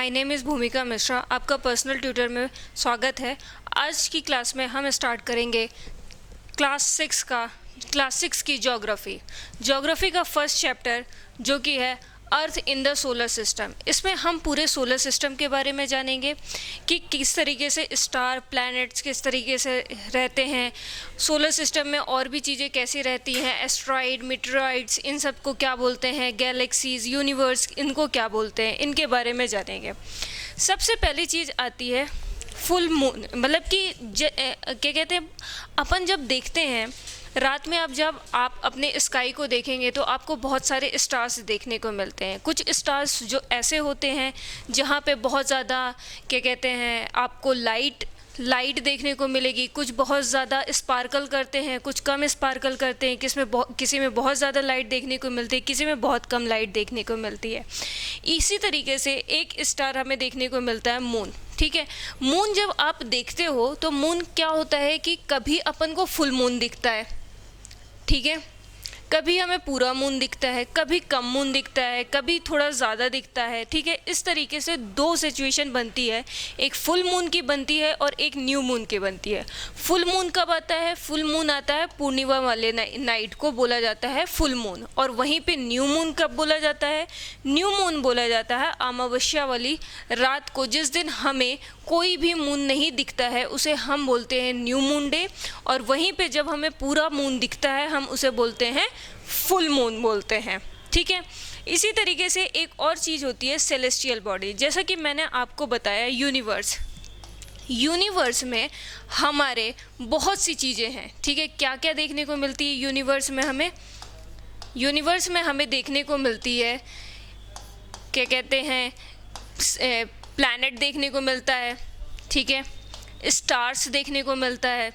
My name is भूमिका मिश्रा। आपका personal tutor में स्वागत है। आज की क्लास में हम स्टार्ट करेंगे क्लास सिक्स की ज्योग्राफी का फर्स्ट चैप्टर, जो कि है अर्थ इन द सोलर सिस्टम। इसमें हम पूरे सोलर सिस्टम के बारे में जानेंगे कि किस तरीके से स्टार प्लैनेट्स किस तरीके से रहते हैं, सोलर सिस्टम में और भी चीज़ें कैसी रहती हैं, एस्ट्रॉइड, मीटेरॉइड्स, इन सब को क्या बोलते हैं, गैलेक्सीज, यूनिवर्स, इनको क्या बोलते हैं, इनके बारे में जानेंगे। सबसे पहली चीज़ आती है फुल मून, मतलब कि क्या कहते हैं, अपन जब देखते हैं रात में, अब जब आप अपने स्काई को देखेंगे तो आपको बहुत सारे स्टार्स देखने को मिलते हैं। कुछ स्टार्स जो ऐसे होते हैं जहाँ पे बहुत ज़्यादा क्या कहते हैं आपको लाइट देखने को मिलेगी, कुछ बहुत ज़्यादा स्पार्कल करते हैं, कुछ कम स्पार्कल करते हैं, किसी में बहुत ज़्यादा लाइट देखने को मिलती है, किसी में बहुत कम लाइट देखने को मिलती है। इसी तरीके से एक स्टार हमें देखने को मिलता है मून। ठीक है, मून जब आप देखते हो तो मून क्या होता है कि कभी अपन को फुल मून दिखता है, ठीक है, कभी हमें पूरा मून दिखता है, कभी कम मून दिखता है, कभी थोड़ा ज़्यादा दिखता है। ठीक है, इस तरीके से दो सिचुएशन बनती है, एक फुल मून की बनती है और एक न्यू मून की बनती है। फुल मून कब आता है? फुल मून आता है पूर्णिमा वाले नाइट को बोला जाता है फुल मून। और वहीं पे न्यू मून कब बोला जाता है? न्यू मून बोला जाता है अमावस्या वाली रात को, जिस दिन हमें कोई भी मून नहीं दिखता है, उसे हम बोलते हैं न्यू मून डे। और वहीं पे जब हमें पूरा मून दिखता है हम उसे बोलते हैं फुल मून बोलते हैं। ठीक है, इसी तरीके से एक और चीज़ होती है सेलेस्टियल बॉडी। जैसा कि मैंने आपको बताया यूनिवर्स में हमारे बहुत सी चीज़ें हैं। ठीक है, क्या क्या देखने को मिलती है यूनिवर्स में हमें देखने को मिलती है, क्या कहते हैं, प्लैनेट देखने को मिलता है, ठीक है, स्टार्स देखने को मिलता है,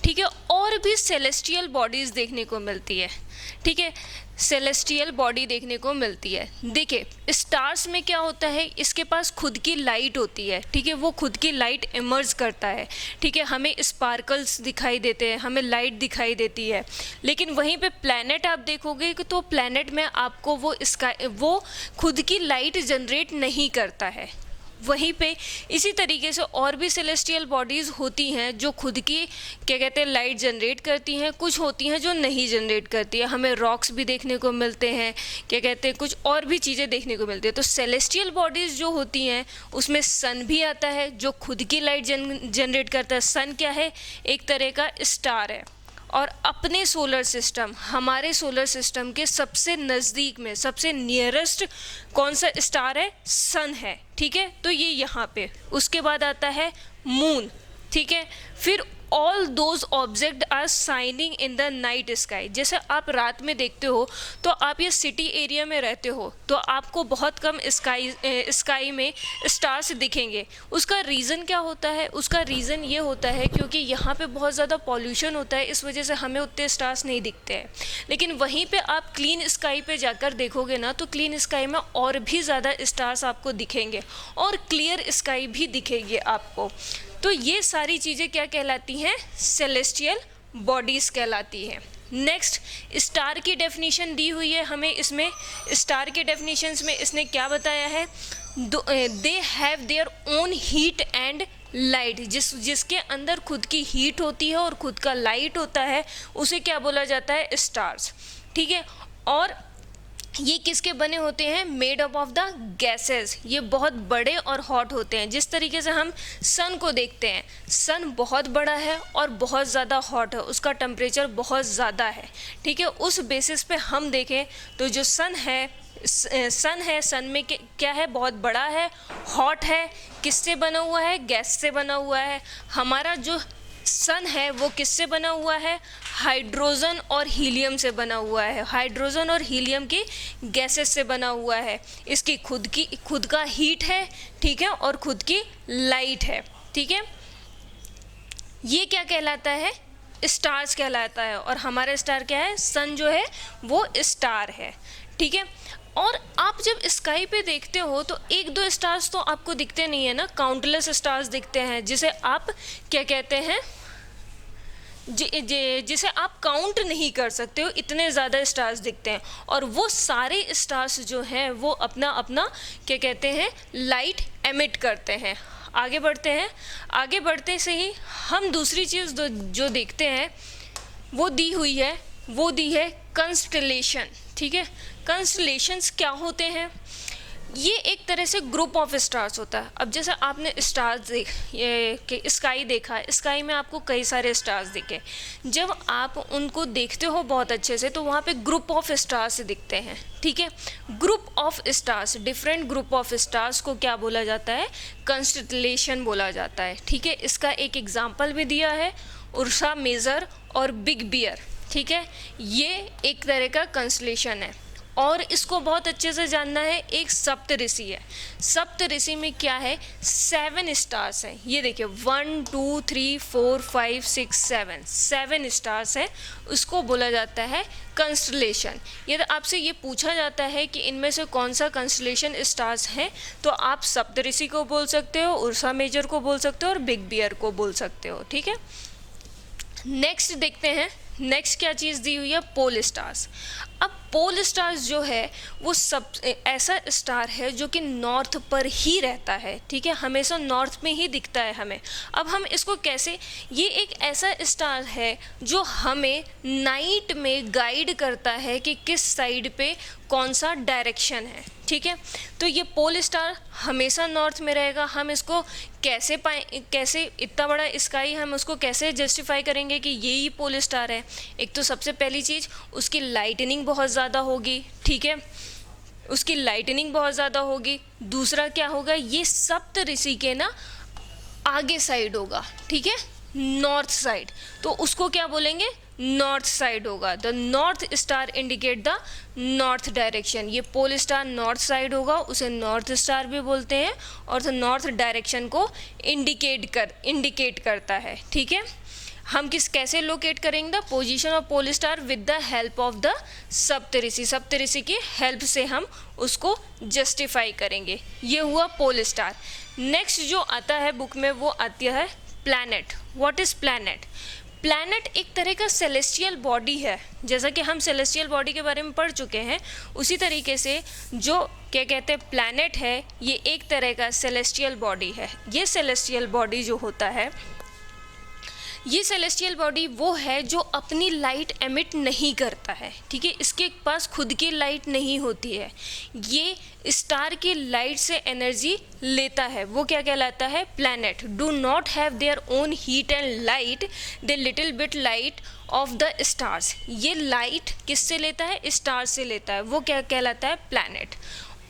ठीक है, और भी सेलेस्टियल बॉडीज़ देखने को मिलती है। ठीक है, सेलेस्टियल बॉडी देखने को मिलती है। देखिए, स्टार्स में क्या होता है, इसके पास खुद की लाइट होती है। ठीक है, वो खुद की लाइट इमर्ज करता है। ठीक है, हमें स्पार्कल्स दिखाई देते हैं, हमें लाइट दिखाई देती है। लेकिन वहीं पे प्लैनेट आप देखोगे तो प्लैनेट में आपको वो खुद की लाइट जनरेट नहीं करता है। वहीं पे इसी तरीके से और भी सेलेस्टियल बॉडीज़ होती हैं जो खुद की क्या कहते हैं लाइट जनरेट करती हैं, कुछ होती हैं जो नहीं जनरेट करती है। हमें रॉक्स भी देखने को मिलते हैं, क्या कहते हैं, कुछ और भी चीज़ें देखने को मिलती है। तो सेलेस्टियल बॉडीज़ जो होती हैं उसमें सन भी आता है जो खुद की लाइट जनरेट करता है। सन क्या है? एक तरह का स्टार है। और अपने हमारे सोलर सिस्टम के सबसे नज़दीक में सबसे नियरेस्ट कौन सा स्टार है? सन है। ठीक है, तो ये यहाँ पे, उसके बाद आता है मून। ठीक है, फिर all those object are shining in the night sky. जैसे आप रात में देखते हो तो आप ये सिटी एरिया में रहते हो तो आपको बहुत कम स्काई में स्टार्स दिखेंगे। उसका रीज़न क्या होता है? उसका रीज़न ये होता है क्योंकि यहाँ पे बहुत ज़्यादा पॉल्यूशन होता है, इस वजह से हमें उतने स्टार्स नहीं दिखते हैं। लेकिन वहीं पे आप क्लीन स्काई पे जाकर देखोगे ना तो क्लीन स्काई में और भी ज़्यादा स्टार्स आपको दिखेंगे और क्लियर स्काई भी दिखेगी आपको। तो ये सारी चीज़ें क्या कहलाती हैं? सेलेस्टियल बॉडीज़ कहलाती हैं। नेक्स्ट, स्टार की डेफिनेशन दी हुई है हमें। इसमें स्टार के डेफिनेशंस में इसने क्या बताया है? They have their own heat and light. जिसके अंदर खुद की हीट होती है और खुद का लाइट होता है, उसे क्या बोला जाता है? स्टार्स। ठीक है, और ये किसके बने होते हैं? Made up of the gases. ये बहुत बड़े और हॉट होते हैं। जिस तरीके से हम सन को देखते हैं, सन बहुत बड़ा है और बहुत ज़्यादा हॉट है, उसका टेम्परेचर बहुत ज़्यादा है। ठीक है, उस बेसिस पे हम देखें तो जो सन में क्या है? बहुत बड़ा है, हॉट है। किससे बना हुआ है? गैस से बना हुआ है। हमारा जो सन है वो किससे बना हुआ है? हाइड्रोजन और हीलियम से बना हुआ है। हाइड्रोजन और हीलियम की गैसेस से बना हुआ है। इसकी खुद का हीट है, ठीक है, और खुद की लाइट है। ठीक है, ये क्या कहलाता है? स्टार्स कहलाता है। और हमारा स्टार क्या है? सन जो है वो स्टार है। ठीक है, और आप जब स्काई पे देखते हो तो एक दो स्टार्स तो आपको दिखते नहीं है ना, काउंटलेस स्टार्स दिखते हैं, जिसे आप क्या कहते हैं, जिसे आप काउंट नहीं कर सकते हो, इतने ज़्यादा स्टार्स दिखते हैं। और वो सारे स्टार्स जो हैं वो अपना अपना क्या कहते हैं लाइट एमिट करते हैं। आगे बढ़ते हैं, आगे बढ़ते से ही हम दूसरी चीज़ जो देखते हैं वो दी है कंस्टलेशन। ठीक है, कंस्टलेशंस क्या होते हैं? ये एक तरह से ग्रुप ऑफ स्टार्स होता है। अब जैसे आपने स्टार्स स्काई देखा, स्काई में आपको कई सारे स्टार्स दिखे, जब आप उनको देखते हो बहुत अच्छे से तो वहाँ पे ग्रुप ऑफ स्टार्स दिखते हैं। ठीक है, group of stars, different group of stars को क्या बोला जाता है? कंस्टलेशन बोला जाता है। ठीक है, इसका एक एग्जाम्पल भी दिया है, उर्सा मेजर और बिग बियर। ठीक है, ये एक तरह का कंस्टलेशन है और इसको बहुत अच्छे से जानना है। एक सप्तऋषि है, सप्तऋषि में क्या है? 7 स्टार्स हैं। ये देखिए 1 2 3 4 5 6 7 स्टार्स है, उसको बोला जाता है कंस्टलेशन। यदि आपसे ये पूछा जाता है कि इनमें से कौन सा कंस्टलेशन स्टार्स हैं, तो आप सप्तऋषि को बोल सकते हो, उर्सा मेजर को बोल सकते हो और बिग बियर को बोल सकते हो। ठीक है, नेक्स्ट देखते हैं। नेक्स्ट क्या चीज़ दी हुई है? पोल स्टार्स। अब पोल स्टार्स जो है वो सब ऐसा स्टार है जो कि नॉर्थ पर ही रहता है। ठीक है, हमेशा नॉर्थ में ही दिखता है हमें। अब हम इसको कैसे, ये एक ऐसा स्टार है जो हमें नाइट में गाइड करता है कि किस साइड पे कौन सा डायरेक्शन है। ठीक है, तो ये पोल स्टार हमेशा नॉर्थ में रहेगा। हम इसको कैसे इतना बड़ा स्काई हम उसको कैसे जस्टिफाई करेंगे कि यही पोल स्टार है? एक तो सबसे पहली चीज़ उसकी लाइटनिंग बहुत ज़्यादा होगी। ठीक है, उसकी लाइटनिंग बहुत ज़्यादा होगी। दूसरा क्या होगा? ये सप्तऋषि के ना आगे साइड होगा। ठीक है, नॉर्थ साइड, तो उसको क्या बोलेंगे? नॉर्थ साइड होगा। The north star indicate the north direction. ये पोल स्टार नॉर्थ साइड होगा, उसे नॉर्थ स्टार भी बोलते हैं और द नॉर्थ डायरेक्शन को इंडिकेट करता है। ठीक है, हम कैसे लोकेट करेंगे? The position of pole star with the help of the Saptarishi. Saptarishi की हेल्प से हम उसको जस्टिफाई करेंगे। ये हुआ पोल स्टार। नेक्स्ट जो आता है बुक में वो आता है planet. What is planet? Planet एक तरह का सेलेस्टियल बॉडी है। जैसा कि हम सेलेस्टियल बॉडी के बारे में पढ़ चुके हैं, उसी तरीके से जो क्या कहते हैं प्लैनेट है, ये एक तरह का सेलेस्टियल बॉडी है। ये सेलेस्टियल बॉडी जो होता है, ये सेलेस्टियल बॉडी वो है जो अपनी लाइट एमिट नहीं करता है। ठीक है, इसके पास खुद की लाइट नहीं होती है, ये स्टार की लाइट से एनर्जी लेता है। वो क्या कहलाता है? Planet. Do not have their own heat and light, they little bit light of the stars. ये लाइट किससे लेता है? स्टार से लेता है। वो क्या कहलाता है? प्लैनेट।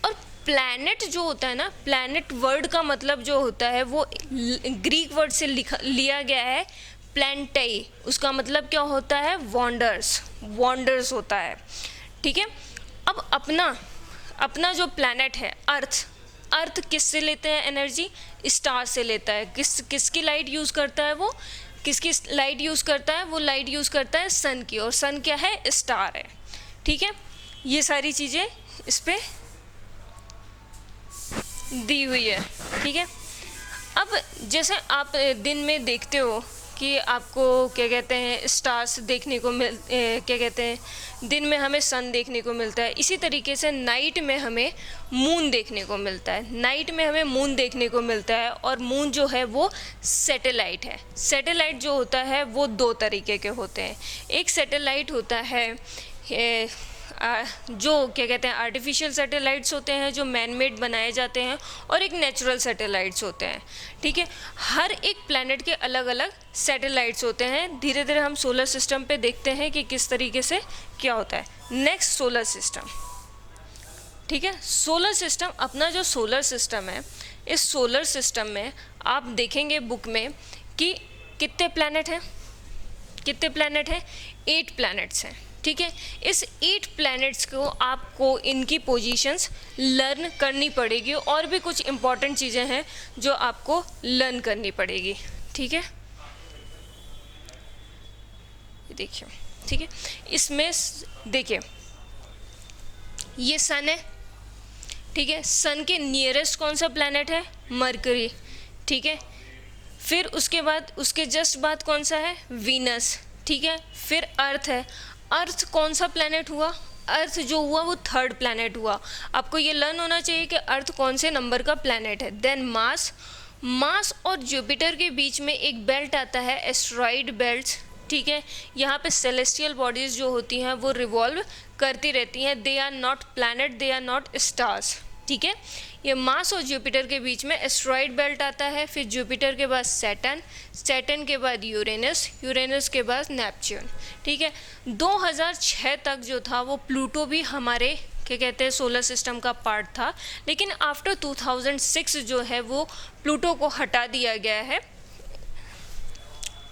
और प्लैनेट जो होता है ना, प्लैनेट वर्ड का मतलब जो होता है वो ग्रीक वर्ड से लिया गया है प्लैंटेई। उसका मतलब क्या होता है? वॉन्डर्स होता है। ठीक है, अब अपना जो प्लैनेट है अर्थ किससे लेते हैं एनर्जी? स्टार से लेता है। किसकी लाइट यूज़ करता है? वो किसकी लाइट यूज़ करता है? वो लाइट यूज़ करता है सन की, और सन क्या है? स्टार है। ठीक है, ये सारी चीज़ें इस पे दी हुई है। ठीक है, अब जैसे आप दिन में देखते हो कि आपको क्या कहते हैं स्टार्स देखने को क्या कहते हैं दिन में हमें सन देखने को मिलता है, इसी तरीके से नाइट में हमें मून देखने को मिलता है। नाइट में हमें मून देखने को मिलता है, और मून जो है वो सैटेलाइट है। सैटेलाइट जो होता है वो 2 तरीके के होते हैं। एक सैटेलाइट होता है जो क्या कहते हैं आर्टिफिशियल सैटेलाइट्स होते हैं जो मैन मेड बनाए जाते हैं, और एक नेचुरल सैटेलाइट्स होते हैं। ठीक है, हर एक प्लैनेट के अलग अलग सैटेलाइट्स होते हैं। धीरे धीरे हम सोलर सिस्टम पे देखते हैं कि किस तरीके से क्या होता है। Next solar system. ठीक है, सोलर सिस्टम, अपना जो सोलर सिस्टम है, इस सोलर सिस्टम में आप देखेंगे बुक में कि कितने प्लैनेट हैं? 8 प्लैनेट्स हैं। ठीक है, इस 8 प्लैनेट्स को आपको इनकी पोजीशंस लर्न करनी पड़ेगी, और भी कुछ इम्पॉर्टेंट चीज़ें हैं जो आपको लर्न करनी पड़ेगी। ठीक है, देखिए। ठीक है, इसमें देखिए ये सन है। ठीक है, सन के नियरेस्ट कौन सा प्लैनेट है? मरकरी। ठीक है, फिर उसके बाद उसके जस्ट बाद कौन सा है? वीनस। ठीक है, फिर अर्थ है। अर्थ कौन सा प्लैनेट हुआ? अर्थ जो हुआ वो थर्ड प्लैनेट हुआ। आपको ये लर्न होना चाहिए कि अर्थ कौन से नंबर का प्लैनेट है। देन मार्स और जुपिटर के बीच में एक बेल्ट आता है, एस्टेरॉयड बेल्ट, ठीक है। यहाँ पे सेलेस्टियल बॉडीज़ जो होती हैं वो रिवॉल्व करती रहती हैं। They are not planet, they are not stars, ठीक है। ये मार्स और जुपिटर के बीच में एस्टेरॉयड बेल्ट आता है, फिर जुपिटर के बाद सैटर्न के बाद यूरेनस के बाद नेपच्यून, ठीक है। 2006 तक जो था वो प्लूटो भी हमारे क्या कहते हैं सोलर सिस्टम का पार्ट था, लेकिन आफ्टर 2006 जो है वो प्लूटो को हटा दिया गया है।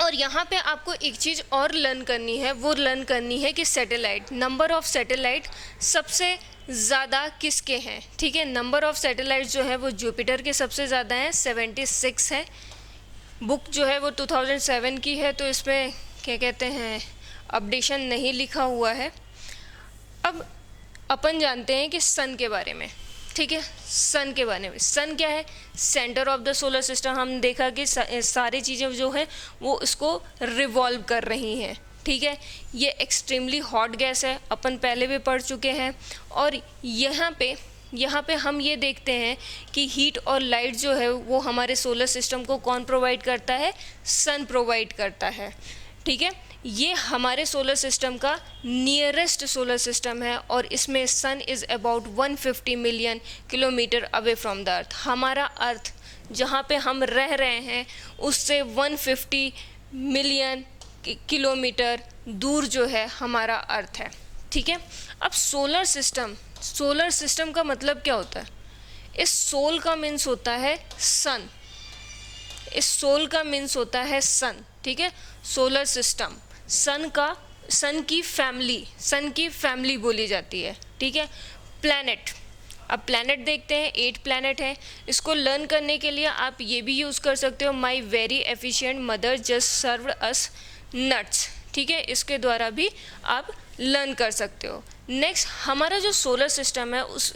और यहाँ पे आपको एक चीज़ और लर्न करनी है, वो लर्न करनी है कि सैटेलाइट, नंबर ऑफ़ सैटेलाइट सबसे ज़्यादा किसके हैं, ठीक है। नंबर ऑफ़ सैटेलाइट जो है वो जुपिटर के सबसे ज़्यादा हैं, 76 है। बुक जो है वो 2007 की है, तो इसमें क्या कहते हैं अपडेशन नहीं लिखा हुआ है। अब अपन जानते हैं कि सन के बारे में, ठीक है। सन के बारे में, सन क्या है, centre of the solar system. हम देखा कि सारी चीज़ें जो है वो इसको रिवॉल्व कर रही हैं, ठीक है। ये एक्सट्रीमली हॉट गैस है, अपन पहले भी पढ़ चुके हैं। और यहाँ पे हम ये देखते हैं कि हीट और लाइट जो है वो हमारे सोलर सिस्टम को कौन प्रोवाइड करता है, सन प्रोवाइड करता है, ठीक है। ये हमारे सोलर सिस्टम का नियरेस्ट सोलर सिस्टम है और इसमें sun is about 150 million kilometre away from the earth. हमारा अर्थ जहाँ पे हम रह रहे हैं उससे 150 मिलियन किलोमीटर दूर जो है हमारा अर्थ है, ठीक है। अब सोलर सिस्टम का मतलब क्या होता है? इस सोल का मीन्स होता है सन, इस सोल का मीन्स होता है सन, ठीक है। सोलर सिस्टम, सन की फैमिली बोली जाती है, ठीक है। प्लैनेट, अब प्लैनेट देखते हैं, 8 प्लैनेट हैं। इसको लर्न करने के लिए आप ये भी यूज़ कर सकते हो, my very efficient mother just served us nuts, ठीक है। इसके द्वारा भी आप लर्न कर सकते हो। नेक्स्ट, हमारा जो सोलर सिस्टम है उस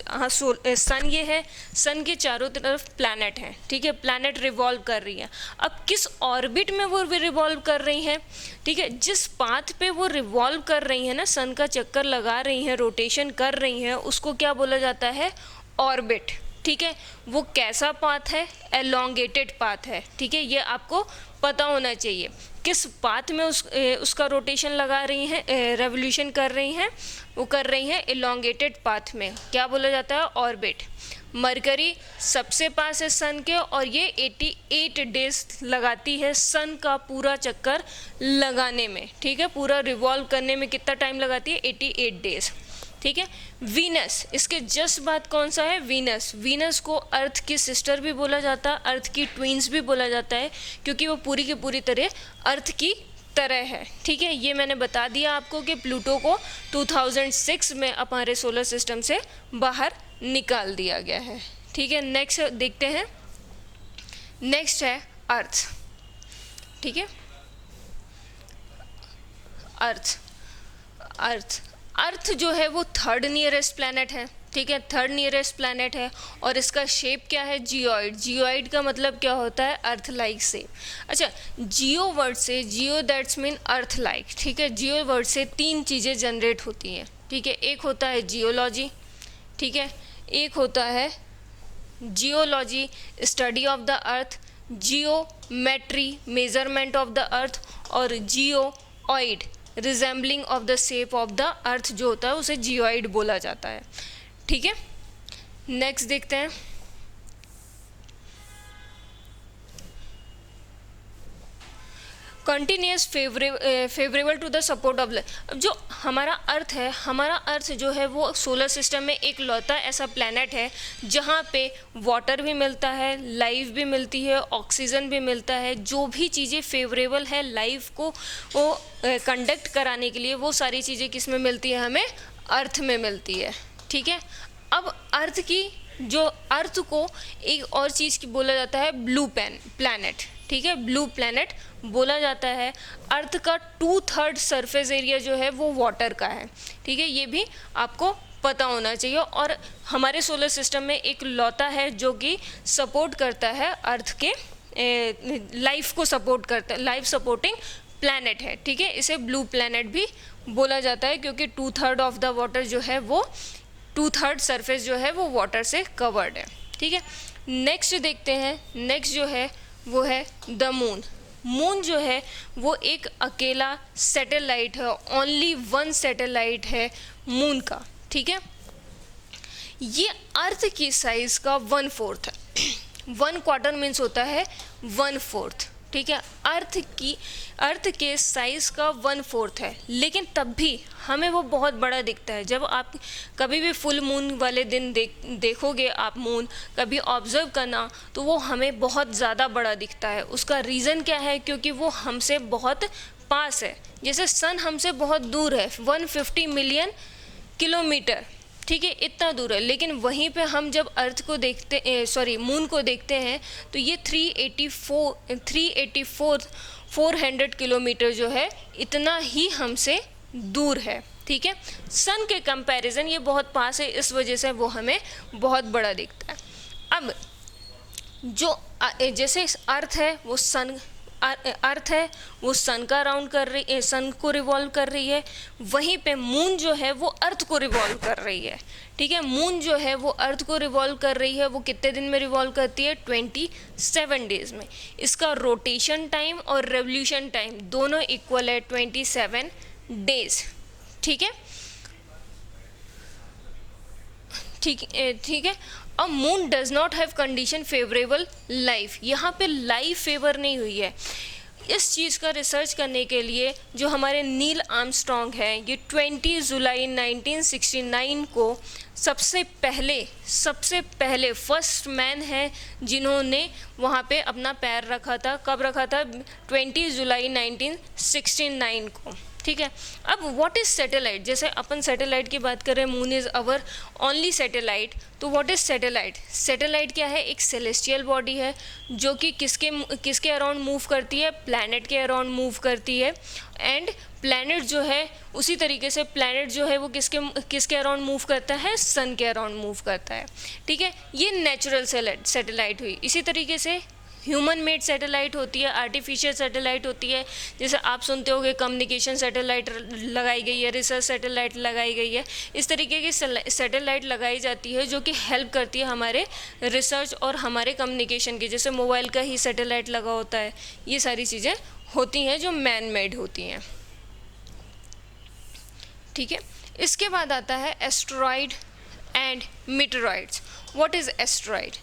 सन ये है, सन के चारों तरफ प्लैनेट हैं, ठीक है। प्लैनेट रिवॉल्व कर रही है। अब किस ऑर्बिट में वो रिवॉल्व कर रही हैं, ठीक है। जिस पाथ पे वो रिवॉल्व कर रही हैं ना, सन का चक्कर लगा रही हैं, रोटेशन कर रही हैं, उसको क्या बोला जाता है, ऑर्बिट, ठीक है। वो कैसा पाथ है, एलोंगेटेड पाथ है, ठीक है। ये आपको पता होना चाहिए किस पाथ में उसका रोटेशन लगा रही हैं, रेवोल्यूशन कर रही हैं, वो कर रही हैं एलोंगेटेड पाथ में, क्या बोला जाता है, ऑर्बिट। मरकरी सबसे पास है सन के और ये 88 डेज लगाती है सन का पूरा चक्कर लगाने में, ठीक है। पूरा रिवॉल्व करने में कितना टाइम लगाती है, 88 डेज, ठीक है। वीनस, इसके जस्ट बाद कौन सा है, वीनस को अर्थ की सिस्टर भी बोला जाता है, अर्थ की ट्विंस भी बोला जाता है, क्योंकि वो पूरी की पूरी तरह अर्थ की तरह है, ठीक है। ये मैंने बता दिया आपको कि प्लूटो को 2006 में हमारे सोलर सिस्टम से बाहर निकाल दिया गया है, ठीक है। नेक्स्ट देखते हैं, नेक्स्ट है अर्थ, ठीक है। अर्थ जो है वो थर्ड नियरेस्ट प्लैनेट है, ठीक है, थर्ड नियरेस्ट प्लैनेट है। और इसका शेप क्या है, जियोइड का मतलब क्या होता है, अर्थ लाइक शेप। अच्छा, जियो वर्ड से, जियो दैट्स मीन अर्थ लाइक, ठीक है। जियो वर्ड से 3 चीज़ें जनरेट होती हैं, ठीक है। एक होता है जियोलॉजी, ठीक है, एक होता है geology study of the earth, geometry measurement of the earth, और geoid resembling of the shape of the earth जो होता है उसे जियोइड बोला जाता है, ठीक है। नेक्स्ट देखते हैं, continuous favourable to the support of life. अब जो हमारा अर्थ है, हमारा अर्थ जो है वो सोलर सिस्टम में एक लौता ऐसा प्लैनेट है जहाँ पे वाटर भी मिलता है, लाइफ भी मिलती है, ऑक्सीजन भी मिलता है। जो भी चीज़ें फेवरेबल है लाइफ को वो कंडक्ट कराने के लिए, वो सारी चीज़ें किस में मिलती है, हमें अर्थ में मिलती है, ठीक है। अब अर्थ को एक और चीज़ की बोला जाता है ब्लू प्लैनेट, ठीक है, ब्लू प्लैनेट बोला जाता है। अर्थ का 2/3 सरफेस एरिया जो है वो वाटर का है, ठीक है। ये भी आपको पता होना चाहिए। और हमारे सोलर सिस्टम में एक लौता है जो कि सपोर्ट करता है अर्थ के लाइफ को सपोर्ट करता है, लाइफ सपोर्टिंग प्लैनेट है, ठीक है। इसे ब्लू प्लैनेट भी बोला जाता है क्योंकि 2/3 ऑफ द वाटर जो है वो 2/3 सरफेस जो है वो वाटर से कवर्ड है, ठीक है। नेक्स्ट देखते हैं, नेक्स्ट जो है वो है द मून। मून जो है वो एक अकेला सैटेलाइट है, ओनली वन सैटेलाइट है मून का, ठीक है। ये अर्थ की साइज़ का 1/4 है। 1/4 मीन्स होता है 1/4, ठीक है। अर्थ के साइज़ का 1/4 है, लेकिन तब भी हमें वो बहुत बड़ा दिखता है। जब आप कभी भी फुल मून वाले दिन देखोगे आप मून कभी ऑब्जर्व करना, तो वो हमें बहुत ज़्यादा बड़ा दिखता है। उसका रीज़न क्या है? क्योंकि वो हमसे बहुत पास है। जैसे सन हमसे बहुत दूर है, 150 मिलियन किलोमीटर, ठीक है, इतना दूर है। लेकिन वहीं पे हम जब अर्थ को देखते मून को देखते हैं तो ये 400 किलोमीटर जो है इतना ही हमसे दूर है, ठीक है। सन के कंपैरिजन ये बहुत पास है, इस वजह से वो हमें बहुत बड़ा दिखता है। अब जो जैसे अर्थ है वो सन का राउंड कर रही है, सन को रिवॉल्व कर रही है। वहीं पे मून जो है वो अर्थ को रिवॉल्व कर रही है, ठीक है। मून जो है वो अर्थ को रिवॉल्व कर रही है। वो कितने दिन में रिवॉल्व करती है? 27 डेज में। इसका रोटेशन टाइम और रेवोल्यूशन टाइम दोनों इक्वल है 27 डेज, ठीक है, ठीक है। अब moon does not have condition favourable life, यहाँ पे लाइफ फेवर नहीं हुई है। इस चीज़ का रिसर्च करने के लिए जो हमारे नील आर्मस्ट्रॉन्ग हैं, ये 20 जुलाई 1969 को सबसे पहले फर्स्ट मैन है जिन्होंने वहाँ पे अपना पैर रखा था। कब रखा था? 20 जुलाई 1969 को, ठीक है। अब व्हाट इज सैटेलाइट? जैसे अपन सैटेलाइट की बात करें, moon is our only satellite, तो व्हाट इज सैटेलाइट? सैटेलाइट क्या है? एक सेलेस्टियल बॉडी है जो कि किसके अराउंड मूव करती है? प्लैनेट के अराउंड मूव करती है। एंड प्लैनेट जो है उसी तरीके से प्लैनेट जो है वो किसके अराउंड मूव करता है? सन के अराउंड मूव करता है, ठीक है। ये नेचुरल सैटेलाइट हुई। इसी तरीके से ह्यूमन मेड सैटेलाइट होती है, आर्टिफिशियल सैटेलाइट होती है। जैसे आप सुनते होंगे कम्युनिकेशन सैटेलाइट लगाई गई है, रिसर्च सैटेलाइट लगाई गई है। इस तरीके की सैटेलाइट लगाई जाती है जो कि हेल्प करती है हमारे रिसर्च और हमारे कम्युनिकेशन की। जैसे मोबाइल का ही सैटेलाइट लगा होता है। ये सारी चीज़ें होती हैं जो मैन मेड होती हैं, ठीक है। इसके बाद आता है asteroid and meteoroids. What is asteroid?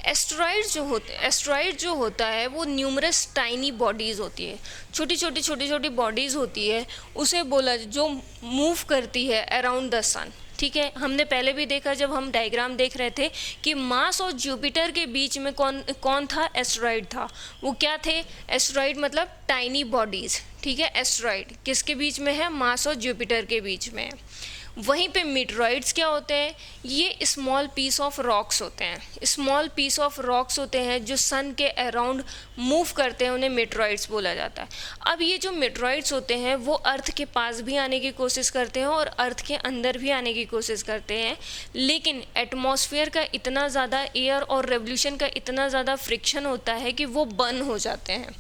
Asteroid जो होता है वो न्यूमरस टाइनी बॉडीज़ होती है, छोटी बॉडीज़ होती है। उसे बोला जो मूव करती है अराउंड द सन, ठीक है। हमने पहले भी देखा जब हम डायग्राम देख रहे थे कि मार्स और जुपिटर के बीच में कौन था? एस्टेरॉइड था। वो क्या थे? एस्टेरॉइड मतलब टाइनी बॉडीज़, ठीक है। एस्टेरॉइड किसके बीच में है? मार्स और जुपिटर के बीच में है। वहीं पे मीटेरॉइड्स क्या होते हैं? ये स्मॉल पीस ऑफ रॉक्स होते हैं। स्मॉल पीस ऑफ रॉक्स होते हैं जो सन के अराउंड मूव करते हैं, उन्हें मीटेरॉइड्स बोला जाता है। अब ये जो मीटेरॉइड्स होते हैं वो अर्थ के पास भी आने की कोशिश करते हैं और अर्थ के अंदर भी आने की कोशिश करते हैं, लेकिन एटमॉस्फेयर का इतना ज़्यादा, एयर और रेवोल्यूशन का इतना ज़्यादा फ्रिक्शन होता है कि वो बर्न हो जाते हैं,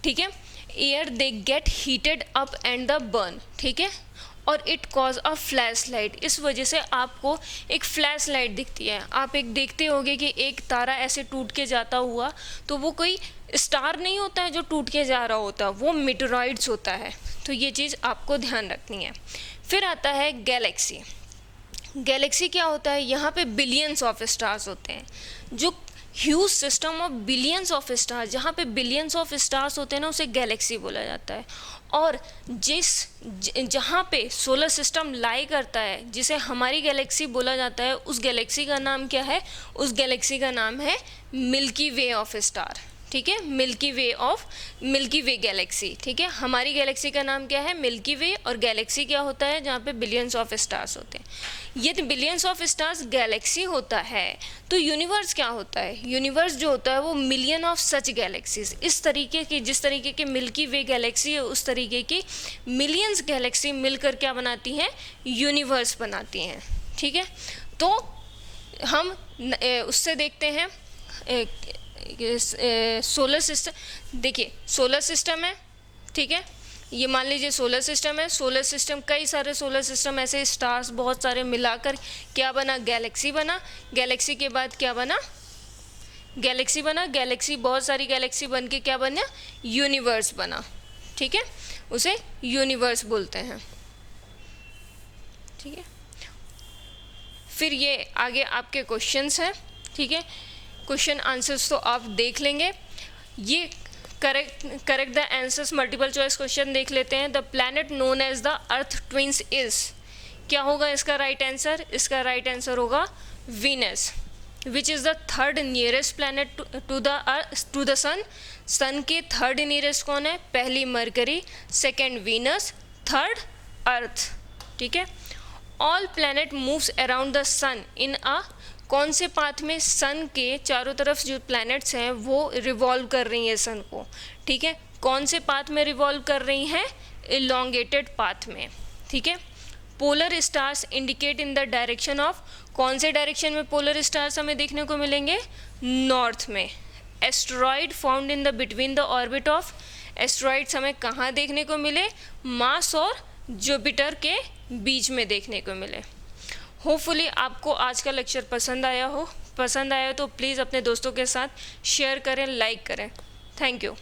ठीक है। Air they get heated up and the burn, ठीक है। और it cause a flash light. इस वजह से आपको एक फ्लैश लाइट दिखती है। आप एक देखते होंगे कि एक तारा ऐसे टूट के जाता हुआ, तो वो कोई स्टार नहीं होता है जो टूट के जा रहा होता, वो मीटेरॉइड्स होता है। तो ये चीज़ आपको ध्यान रखनी है। फिर आता है गैलेक्सी। गैलेक्सी क्या होता है? यहाँ पे बिलियंस ऑफ स्टार्स होते हैं। जो huge system of billions of stars, जहाँ पे बिलियंस ऑफ स्टार्स होते हैं ना, उसे गैलेक्सी बोला जाता है। और जहाँ पे सोलर सिस्टम लाई करता है, जिसे हमारी गैलेक्सी बोला जाता है, उस गैलेक्सी का नाम क्या है? उस गैलेक्सी का नाम है मिल्की वे ऑफ स्टार, ठीक है। मिल्की वे गैलेक्सी, ठीक है। हमारी गैलेक्सी का नाम क्या है? मिल्की वे। और गैलेक्सी क्या होता है? जहाँ पे बिलियंस ऑफ स्टार्स होते हैं। यदि बिलियंस ऑफ स्टार्स गैलेक्सी होता है तो यूनिवर्स क्या होता है? यूनिवर्स जो होता है वो मिलियन ऑफ सच गैलेक्सीज, इस तरीके की, जिस तरीके के मिल्की वे गैलेक्सी है उस तरीके की मिलियंस गैलेक्सी मिलकर क्या बनाती हैं? यूनिवर्स बनाती हैं, ठीक है। तो हम उससे देखते हैं सोलर सिस्टम। देखिए सोलर सिस्टम है, ठीक है। ये मान लीजिए सोलर सिस्टम है, सोलर सिस्टम, कई सारे सोलर सिस्टम ऐसे स्टार्स बहुत सारे मिलाकर क्या बना, गैलेक्सी बना। गैलेक्सी के बाद क्या बना, गैलेक्सी बना, गैलेक्सी बहुत सारी गैलेक्सी बन के क्या बना, यूनिवर्स बना। ठीक है, उसे यूनिवर्स बोलते हैं। ठीक है, फिर ये आगे आपके क्वेश्चंस हैं। ठीक है, क्वेश्चन आंसर्स तो आप देख लेंगे। ये correct the answers multiple choice question देख लेते हैं। The planet known as the earth twins is, क्या होगा इसका राइट आंसर, इसका राइट आंसर होगा Venus. Which is the third nearest planet to the sun, sun के थर्ड नियरेस्ट कौन है, पहली Mercury, second Venus, third earth. ठीक है, all planet moves around the sun in a, कौन से पाथ में, सन के चारों तरफ जो प्लैनेट्स हैं वो रिवॉल्व कर रही हैं सन को। ठीक है, कौन से पाथ में रिवॉल्व कर रही हैं, इलोंगेटेड पाथ में। ठीक है, polar stars indicate in the direction of, कौन से डायरेक्शन में पोलर स्टार्स हमें देखने को मिलेंगे, नॉर्थ में। Asteroid found in the between the orbit of, asteroids हमें कहाँ देखने को मिले, मार्स और जुपिटर के बीच में देखने को मिले। होपफुली आपको आज का लेक्चर पसंद आया हो तो प्लीज़ अपने दोस्तों के साथ शेयर करें, लाइक करें। Thank you.